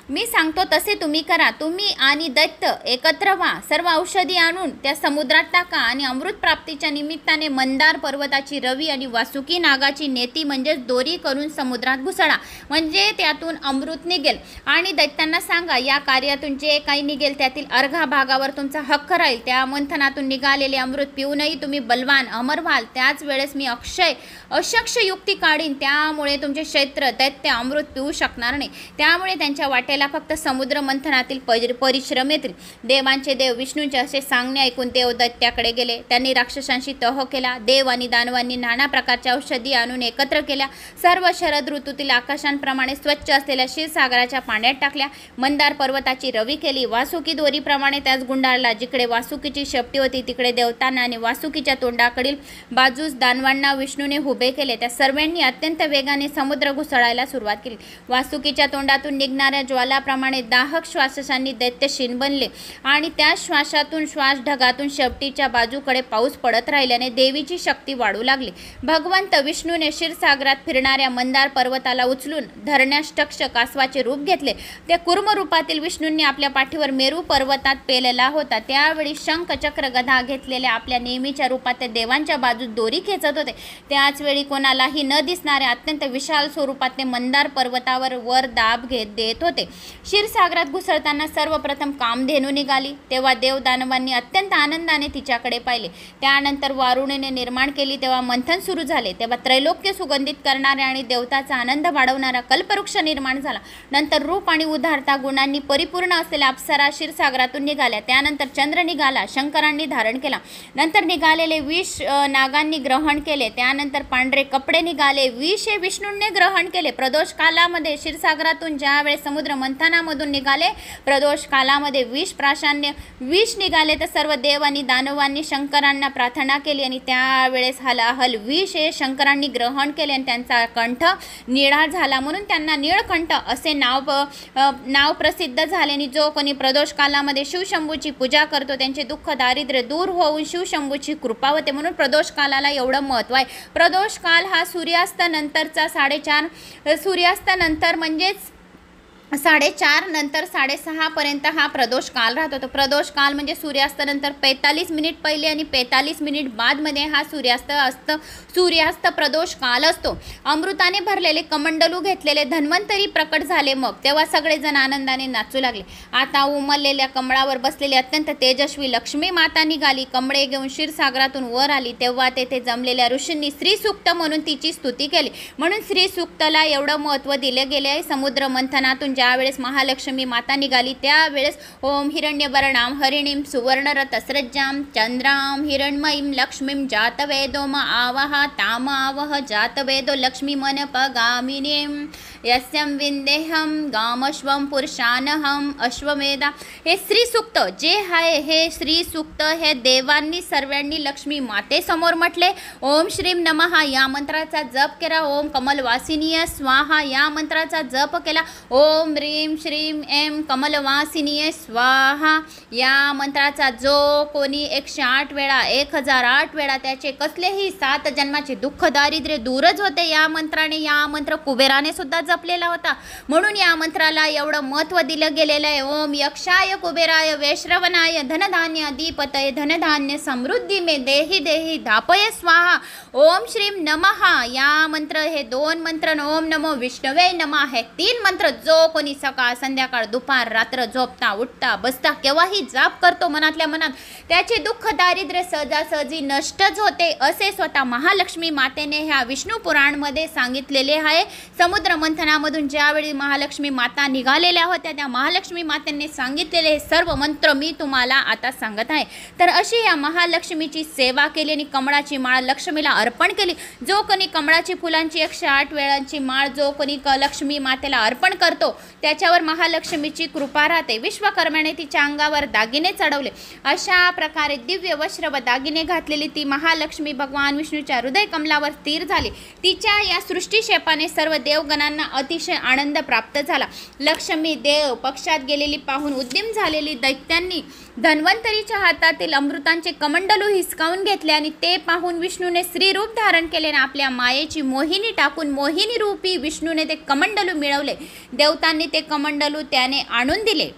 मी सांगतो तसे तुम्ही करा. तुम्ही आणि दैत्य एकत्र व्हा, सर्व औषधी आणून त्या समुद्रात टाका आणि अमृत प्राप्तीच्या निमित्ताने मंदार पर्वताची रवी आणि वासुकी नागाची नेती म्हणजेच दोरी करून समुद्रात घुसडा, म्हणजे त्यातून अमृत निघेल. आणि दैत्यांना सांगा, या कार्यातून जे काही निघेल त्यातील अर्धा भागावर तुमचा हक्क राहील. त्या मंथनातून निघालेले अमृत पिऊनही तुम्ही बलवान अमर व्हाल. त्याच वेळेस मी अशक्ष युक्ती काढीन, त्यामुळे तुमचे क्षेत्र दैत्य अमृत पिऊ शकणार नाही. त्यामुळे त्यांच्या वाटेला फक्त समुद्र मंथनातील परिश्रम येतील. देवांचे देव विष्णूंचे असे सांगणे ऐकून देव दैत्याकडे गेले. त्यांनी राक्षसांशी तह केला. देव आणि दानवांनी नाना प्रकारच्या औषधी आणून एकत्र केल्या. सर्व शरद ऋतूतील आकाशांप्रमाणे स्वच्छ असलेल्या क्षीरसागराच्या पाण्यात टाकल्या. मंदार पर्वताची रवी केली. वासुकी दोरीप्रमाणे त्यास गुंडाळला. जिकडे वासुकीची शेपटी होती तिकडे देवतांना आणि वासुकीच्या तोंडाकडील बाजूस दानवांना विष्णूने उभे केले. त्या सर्वांनी अत्यंत वेगाने समुद्र घुसळायला सुरुवात केली. वासुकीच्या तोंडातून निघणाऱ्या ज्वालाप्रमाणे दाहक श्वासांनी दैत्यशीन बनले आणि त्या श्वासातून श्वास ढगातून शेपटीच्या बाजूकडे पाऊस पडत राहिल्याने देवीची शक्ती वाढू लागली. भगवंत विष्णूने क्षीरसागरात फिरणाऱ्या मंदार पर्वताला उचलून धरण्याष्टक्ष कासवाचे रूप घेतले. त्या कूर्म रूपातील विष्णूंनी आपल्या पाठीवर मेरू पर्वतात पेलेला होता. त्यावेळी शंख चक्र गदा घेतलेल्या आपल्या नेहमीच्या रूपात ते देवांच्या बाजूत दोरी खेचत होते. त्याच वेळी कोणालाही न दिसणाऱ्या अत्यंत विशाल स्वरूपात ते मंदार पर्वतावर वर दाब देत होते. क्षीरसागरात घुसळताना सर्वप्रथम कामधेनू निघाली. तेव्हा देवदानवांनी अत्यंत आनंदाने तिच्याकडे पाहिले. त्यानंतर वारुणीने निर्माण केली. तेव्हा मंथन सुरू झाले. तेव्हा त्रैलोक्य सुगंधित करणाऱ्या आणि देवताचा आनंद वाढवणारा कल्पवृक्ष निर्माण झाला. नंतर रूप आणि उदारता गुणांनी परिपूर्ण असलेल्या अप्सरा क्षीरसागरातून निघाल्या. त्यानंतर चंद्र निघाला, शंकरांनी धारण केला. नंतर निघालेले विष नागांनी ग्रहण केले. त्यानंतर पांढरे कपडे निघाले, विष हे विष्णूंनी ग्रहण केले. प्रदोष कालामध्ये क्षीरसागरातून ज्यावेळेस समुद्र मंथनामधून निघाले, प्रदोष कालामध्ये विष निघाले, तर सर्व देव आणि दानवांनी शंकरांना प्रार्थना केली आणि त्यावेळेस हलाहल विष हे शंकरांनी ग्रहण केले आणि त्यांचा कंठ निळा झाला, म्हणून त्यांना निळकंठ असे नाव प्रसिद्ध झाले. आणि जो कोणी प्रदोष कालामध्ये शिवशंभूची पूजा करतो त्यांचे दुःख दारिद्र्य दूर होऊन शिवशंभूची कृपा होते, म्हणून प्रदोष कालाला एवढं महत्त्व आहे. प्रदोष काल हा सूर्यास्त नंतरचा 4:30 सूर्यास्त नंतर म्हणजेच 4:30 नंतर 6:30 पर्यंत हा प्रदोष काल राहतो. तो प्रदोष काल म्हणजे सूर्यास्तानंतर 45 मिनिट पहिले आणि 45 मिनिट बादमध्ये हा सूर्यास्त प्रदोष काल असतो. अमृताने भरलेले कमंडलू घेतलेले धन्वंतरी प्रकट झाले. मग तेव्हा सगळेजण आनंदाने नाचू लागले. आता उमललेल्या कमळावर बसलेली अत्यंत तेजस्वी लक्ष्मी माता निघाली. कमळे घेऊन क्षीरसागरातून वर आली. तेव्हा तेथे जमलेल्या ऋषींनी श्रीसूक्त म्हणून तिची स्तुती केली. म्हणून श्रीसूक्तला एवढं महत्त्व दिले गेले आहे. समुद्र मंथनातून ज्यावेळेस महालक्ष्मी माता निघाली त्यावेळेस ओम हिरण्यवर्णाम हरिणीम सुवर्णरतस्रज्जाम चंद्राम हिरण्मयीम लक्ष्मीम जातवेदो म आवह ताम आवह जातवेदो लक्ष्मी मनपगामिनीम यस्यं विंदेहम गामश्वम पुरुषानहम अश्वमेधा. हे श्रीसूक्त जे आहे हे श्रीसूक्त हे देवांनी सर्वांनी लक्ष्मी मातेसमोर म्हटले. ओम श्रीम नमः या मंत्राचा जप केला. ओम कमलवासिनीय स्वाहा या मंत्राचा जप केला. ओम ह्रीं श्रीं ऐं कमलवासिनीये स्वाहा या मंत्राचा जो कोणी 108 वेळा 1008 वेळा त्याचे कसलेही 7 जन्माचे दुःख दारिद्र्य दूरच होते. या मंत्राने हा मंत्र कुबेराने सुद्धा जपलेला होता. म्हणून या मंत्राला एवढं महत्त्व दिलं गेलेलं आहे. ओम यक्षाय कुबेराय वैश्रवणाय धनधान्य अधिपतये धनधान्य समृद्धी मे देही देही धापये स्वाहा. ओम श्रीं नमः या मंत्र हे 2 मंत्र. ओम नमो विष्णवे नमः हे 3 मंत्र जो कोणी सकाळ संध्याकाळ दुपार रात्र झोपता उठता बसता केव्हाही जाप करतो मनातल्या मनात त्याचे दुःख दारिद्र्य सहजासहजी नष्टच होते असे स्वतः महालक्ष्मी मातेने ह्या विष्णू पुराणमध्ये सांगितलेले आहे. समुद्र मंथनामधून ज्यावेळी महालक्ष्मी माता निघालेल्या होत्या त्या महालक्ष्मी मातेने सांगितलेले हे सर्व मंत्र मी तुम्हाला आता सांगत आहे. तर अशी या महालक्ष्मीची सेवा केली आणि कमळाची माळ लक्ष्मीला अर्पण केली. जो कोणी कमळाची फुलांची 108 वेळांची माळ जो कोणी लक्ष्मी मातेला अर्पण करतो त्याच्यावर महालक्ष्मीची कृपा राहते. विश्वकर्माने तिच्या अंगावर दागिने चढवले. अशा प्रकारे दिव्य वस्त्र व दागिने घातलेली ती महालक्ष्मी भगवान विष्णूच्या हृदय कमलावर स्थिर झाली. तिच्या या सृष्टिक्षेपाने सर्व देवगणांना अतिशय आनंद प्राप्त झाला. लक्ष्मी देव पक्षात गेलेली पाहून उद्यम झालेली दैत्यांनी धन्वंतरीच्या हातातील अमृतांचे कमंडलू हिसकावून घेतले आणि ते पाहून विष्णूने स्त्रीरूप धारण केले आणि आपल्या मायेची मोहिनी टाकून मोहिनी रूपी विष्णूने ते कमंडलू मिळवले. देवतांनी ते कमंडलू त्याने आणून दिले.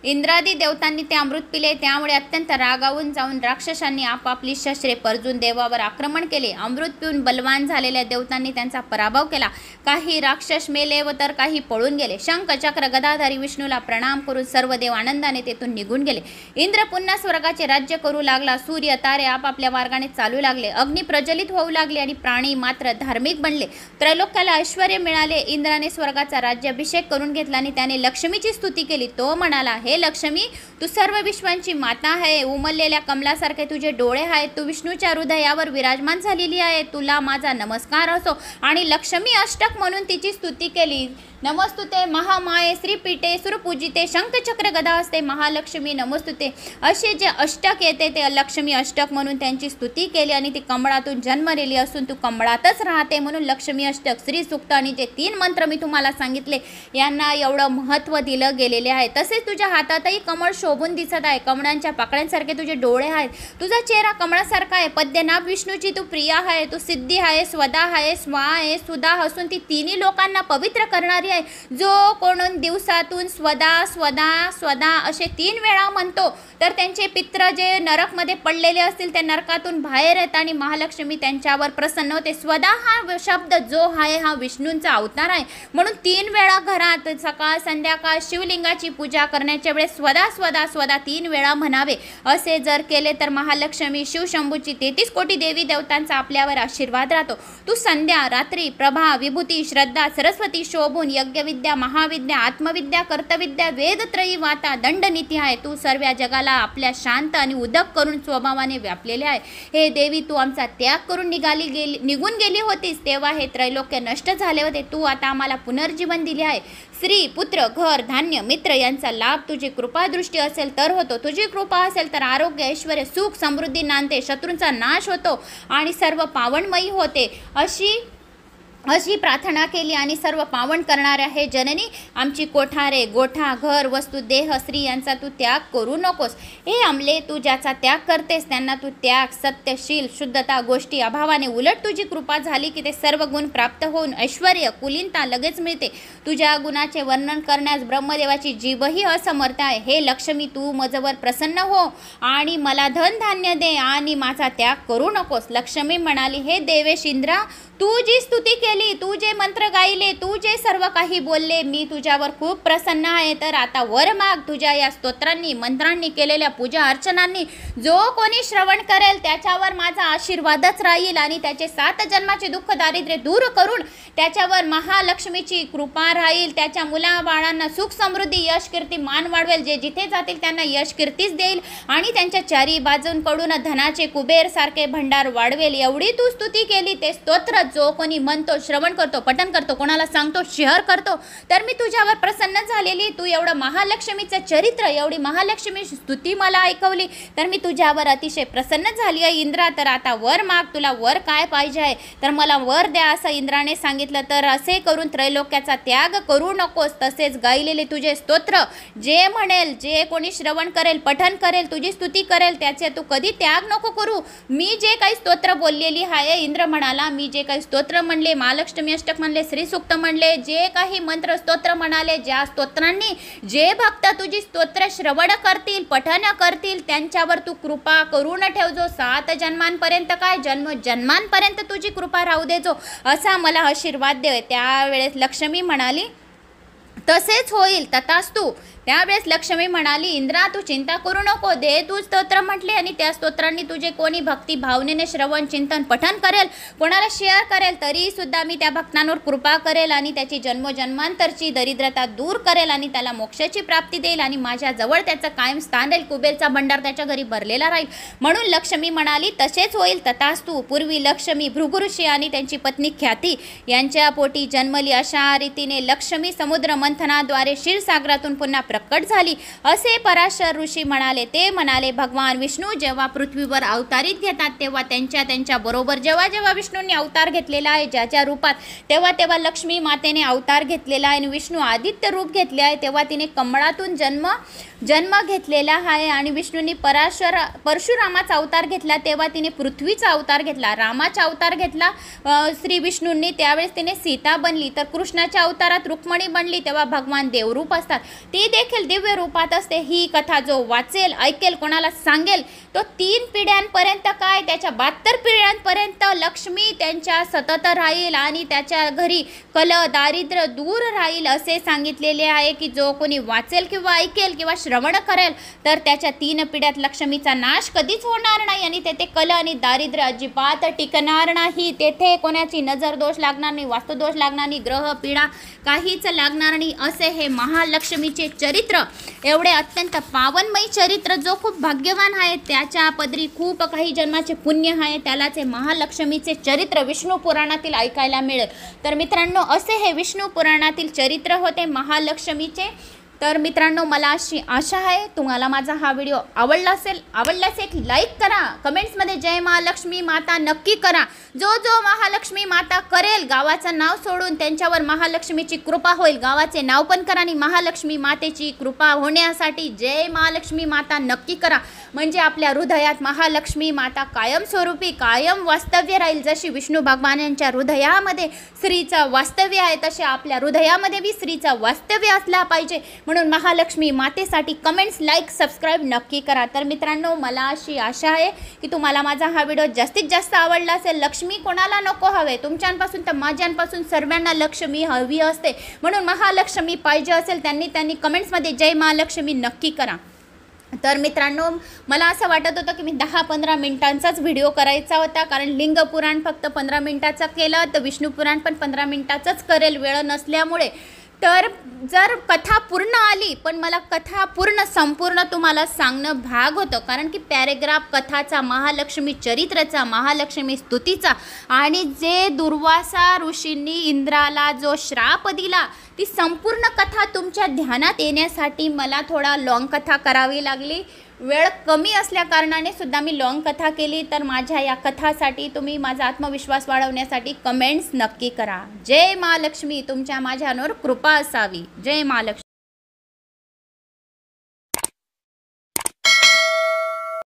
इंद्रादी देवतांनी ते अमृत पिले. त्यामुळे अत्यंत रागावून जाऊन राक्षसांनी आपापली शस्त्रे परजून देवावर आक्रमण केले. अमृत पिऊन बलवान झालेल्या देवतांनी त्यांचा पराभव केला. काही राक्षस मेले व तर काही पळून गेले. शंख चक्र गदाधारी विष्णूला प्रणाम करून सर्व देव आनंदाने तेथून निघून गेले. इंद्र पुन्हा स्वर्गाचे राज्य करू लागला. सूर्य तारे आपापल्या मार्गाने चालू लागले. अग्नी प्रज्वलित होऊ लागले आणि प्राणी मात्र धार्मिक बनले. त्रैलोक्याला ऐश्वर्य मिळाले. इंद्राने स्वर्गाचा राज्याभिषेक करून घेतला आणि त्याने लक्ष्मीची स्तुती केली. तो म्हणाला, हे लक्ष्मी तू सर्व विश्वांची माता आहे. उमललेल्या कमलासारखे तुझे डोळे आहेत. तू विष्णूच्या हृदयावर विराजमान झालेली आहे. तुला माझा नमस्कार असो. आणि लक्ष्मी अष्टक म्हणून तिची स्तुती केली. नमस्तुते महामाये श्रीपीठे सुरपूजिते शंखचक्र गदा असते महालक्ष्मी नमस्तुते. असे जे अष्टक येते ते लक्ष्मी अष्टक म्हणून त्यांची स्तुती केली आणि ती कमळातून जन्मलेली असून तू कमळातच राहते म्हणून लक्ष्मी अष्टक श्री सूक्त आणि जे 3 मंत्र मी तुम्हाला सांगितले यांना एवढं महत्त्व दिलं गेलेले आहे. तसेच तुझ्या हातातही कमळ शोभून दिसत आहे. कमळांच्या पाकळ्यांसारखे तुझे डोळे आहेत. तुझा चेहरा कमळासारखा आहे. पद्यनाभ विष्णूची तू प्रिया आहे. तू सिद्धी आहे स्वदा आहे स्वा आहे सुधा असून ती तिन्ही लोकांना पवित्र करणारी. जो कोण दिवसातून स्वदा स्वदा स्वदा असे 3 वेळा म्हणतो तर त्यांचे पित्र जे नरकमध्ये पडलेले असतील ते नरकातून बाहेर येतात आणि महालक्ष्मी त्यांच्यावर प्रसन्न होते. स्वदा हा शब्द जो आहे हा विष्णूंचा अवतार आहे. म्हणून 3 वेळा घरात सकाळ संध्याकाळ शिवलिंगाची पूजा करण्याच्या वेळेस स्वदा स्वदा स्वदा 3 वेळा म्हणावे. असे जर केले तर महालक्ष्मी शिवशंभूची 33 कोटी देवी देवतांचा आपल्यावर आशीर्वाद राहतो. तू संध्या रात्री प्रभा विभूती श्रद्धा सरस्वती शोभून यज्ञविद्या महाविद्या आत्मविद्या कर्तविद्या वेदत्रयी वाता दंडनीती आहे. तू सर्व जगाला आपल्या शांत आणि उदक करून स्वभावाने व्यापलेले आहे. हे देवी तू आमचा त्याग करून निघून गेली होतीस तेव्हा हे त्रैलोक्य नष्ट झाले होते. तू आता आम्हाला पुनर्जीवन दिले आहे. स्त्री पुत्र घर धान्य मित्र यांचा लाभ तुझी कृपादृष्टी असेल तर होतो. तुझी कृपा असेल तर आरोग्य ऐश्वर्य सुख समृद्धी नांदते. शत्रूंचा नाश होतो आणि सर्व पावनमयी होते. अशी अशी प्रार्थना केली आणि सर्व पावन करणाऱ्या हे जननी, आमची कोठारे, गोठा, घर, वस्तू, देह, स्त्री यांचा तू त्याग करू नकोस. हे अमले, तू ज्याचा त्याग करतेस त्यांना तू त्याग, सत्यशील, शुद्धता, गोष्टी अभावाने उलट तुझी कृपा झाली की ते सर्व गुण प्राप्त होऊन ऐश्वर्य, कुलीनता लगेच मिळते. तुझ्या गुणाचे वर्णन करण्यास ब्रह्मदेवाची जीभही असमर्थ आहे. हे लक्ष्मी, तू मजवर प्रसन्न हो आणि मला धन धान्य दे आणि माझा त्याग करू नकोस. लक्ष्मी म्हणाली, हे देवेश इंद्रा, तू जी स्तुती केली, तू जे मंत्र गायले, तू जे सर्व काही बोलले, मी तुझ्यावर खूप प्रसन्न आहे. तर आता वर माग. तुझ्या या स्तोत्रांनी, मंत्रांनी केलेल्या पूजा अर्चनांनी जो कोणी श्रवण करेल त्याच्यावर माझा आशीर्वादच राहील आणि त्याचे 7 जन्माचे दुःख दारिद्र्य दूर करून त्याच्यावर महालक्ष्मीची कृपा राहील. त्याच्या मुलाबाळांना सुख समृद्धी, यश, कीर्ती, मान वाढवेल. जे जिथे जातील त्यांना यश कीर्तीच देईल आणि त्यांच्या चारी बाजूंकडून धनाचे कुबेर सारखे भंडार वाढवेल. एवढी तू स्तुती केली. ते स्तोत्र जो कोणी म्हणतो, श्रवण करतो, पठण करतो, कोणाला सांगतो, शेअर करतो, तर मी तुझ्यावर प्रसन्न झालेली. तू एवढं महालक्ष्मीचं चरित्र, एवढी महालक्ष्मी स्तुती मला ऐकवली तर मी तुझ्यावर अतिशय प्रसन्न झाली आहे इंद्रा. तर आता वर माग. तुला वर काय पाहिजे आहे तर मला वर द्या, असं इंद्राने सांगितलं. तर असे करून त्रैलोक्याचा त्याग करू नकोस. तसेच गायलेले तुझे स्तोत्र जे म्हणेल, जे कोणी श्रवण करेल, पठण करेल, तुझी स्तुती करेल, त्याचे तू कधी त्याग नको करू. मी जे काही स्तोत्र बोललेली आहे, इंद्र म्हणाला, मी जे काही स्तोत्र म्हणले, महालक्ष्मी अष्टक म्हणले, श्रीसूक्त म्हणले, जे काही मंत्र स्तोत्र म्हणाले, ज्या स्तोत्रांनी जे भक्त तुझी स्तोत्र श्रवण करतील, पठन करतील, त्यांच्यावर तू कृपा करून ठेव. जो 7 जन्मांपर्यंत काय जन्मांपर्यंत तुझी कृपा राहू दे जो, असा मला आशीर्वाद दे. त्यावेळेस लक्ष्मी म्हणाली, तसेच होईल, तथास्तु. त्यावेळेस लक्ष्मी म्हणाली, इंद्रा तू चिंता करू नको. दे तू स्तोत्र म्हटले आणि त्या स्तोत्रांनी तुझे कोणी भक्ती भावनेने श्रवण, चिंतन, पठण करेल, कोणाला शेअर करेल, तरी सुद्धा मी त्या भक्तांवर कृपा करेल आणि त्याची जन्मोजन्मांतरची दरिद्रता दूर करेल आणि त्याला मोक्षाची प्राप्ती देईल आणि माझ्या जवळ त्याचं कायम स्थान राहील. कुबेरचा भंडार त्याच्या घरी भरलेला राहील. म्हणून लक्ष्मी म्हणाली, तसेच होईल, तथास्तु. पूर्वी लक्ष्मी, भृगुऋषी आणि त्यांची पत्नी ख्याती यांच्या पोटी जन्मली. अशा रीतीने लक्ष्मी समुद्र मंथनाद्वारे क्षीरसागरातून पुन्हा प्रकट झाली, असे पराशर ऋषी म्हणाले. ते म्हणाले, भगवान विष्णू जेव्हा पृथ्वीवर अवतारित घेतात तेव्हा त्यांच्या बरोबर जेव्हा विष्णूंनी अवतार घेतलेला आहे, ज्या रूपात, तेव्हा लक्ष्मी मातेने अवतार घेतलेला आहे. आणि विष्णू आदित्य रूप घेतले आहे तेव्हा तिने कमळातून जन्म घेतलेला आहे. आणि विष्णूंनी परशुरामाचा अवतार घेतला तेव्हा तिने पृथ्वीचा अवतार घेतला. रामाचा अवतार घेतला श्री विष्णूंनी, त्यावेळेस तिने सीता बनली. तर कृष्णाच्या अवतारात रुक्मिणी बनली तेव्हा भगवान देवरूप असतात, ती देखील दिव्य रूपात असते. ही कथा जो वाचेल, ऐकेल, कोणाला सांगेल तो 3 पिढ्यांपर्यंत काय, त्याच्या 72 पिढ्यांपर्यंत लक्ष्मी त्यांच्या सतत राहील आणि त्याच्या घरी कल, दारिद्र्य दूर राहील. असे सांगितलेले आहे की जो कोणी वाचेल किंवा ऐकेल किंवा श्रवण करेल तर त्याच्या 3 पिढ्यात लक्ष्मीचा नाश कधीच होणार नाही आणि तेथे कल आणि दारिद्र्य अजिबात टिकणार नाही. तेथे कोणाची नजर दोष लागणार नाही, वास्तुदोष लागणार नाही, ग्रह पीडा काहीच लागणार नाही. असे हे महालक्ष्मीचे चरित्र, एवढे अत्यंत पावनमयी चरित्र, जो खूप भाग्यवान आहे त्याच्या पदरी खूप काही जन्माचे पुण्य आहे, त्यालाच हे महालक्ष्मीचे चरित्र विष्णू पुराणातील ऐकायला मिळेल. तर मित्रांनो, असे हे विष्णू पुराणातील चरित्र होते महालक्ष्मीचे. तर मित्रांनो, मला अशी आशा आहे तुम्हाला माझा हा व्हिडिओ आवडल्यास एक लाईक करा, कमेंट्समध्ये जय महालक्ष्मी माता नक्की करा. जो महालक्ष्मी माता करेल, गावाचं नाव सोडून त्यांच्यावर महालक्ष्मीची कृपा होईल, गावाचे नाव पण करा आणि महालक्ष्मी मातेची कृपा होण्यासाठी जय महालक्ष्मी माता नक्की करा. म्हणजे आपल्या हृदयात महालक्ष्मी माता कायमस्वरूपी कायम वास्तव्य राहील. जशी विष्णू भगवानांच्या हृदयामध्ये श्रीचं वास्तव्य आहे तसे आपल्या हृदयामध्ये बी श्रीचं वास्तव्य असला पाहिजे. म्हणून महालक्ष्मी मातेसाठी कमेंट्स, लाईक, सबस्क्राईब नक्की करा. तर मित्रांनो, मला अशी आशा आहे की तुम्हाला माझा हा व्हिडिओ जास्तीत जास्त आवडला असेल. लक्ष्मी कोणाला नको हवे, तुमच्यांपासून तर माझ्यांपासून सर्वांना लक्ष्मी हवी असते. म्हणून महालक्ष्मी पाहिजे असेल त्यांनी कमेंट्समध्ये जय महालक्ष्मी नक्की करा. तर मित्रांनो, मला असं वाटत होतं की मी 10-15 मिनिटांचाच व्हिडिओ करायचा होता, कारण लिंगपुराण फक्त 15 मिनिटाचा केला तर विष्णुपुराण पण 15 मिनिटाचंच करेल वेळ नसल्यामुळे. तर जर कथा पूर्ण आली, पण मला कथा संपूर्ण तुम्हाला सांगणं भाग होतं, कारण की पॅरेग्राफ कथाचा, महालक्ष्मी चरित्राचा, महालक्ष्मी स्तुतीचा आणि जे दुर्वासा ऋषींनी इंद्राला जो श्राप दिला, ती संपूर्ण कथा तुमच्या ध्यानात येण्यासाठी मला थोडा लॉंग कथा करावी लागली. वेळ कमी असल्या कारणाने सुद्धा मी लॉंग कथा केली. तर माझ्या या कथासाठी तुम्ही माझा आत्मविश्वास वाढवण्यासाठी कमेंट्स नक्की करा. जय महालक्ष्मी. तुमच्या माझ्यावर कृपा असावी. जय महालक्ष्मी.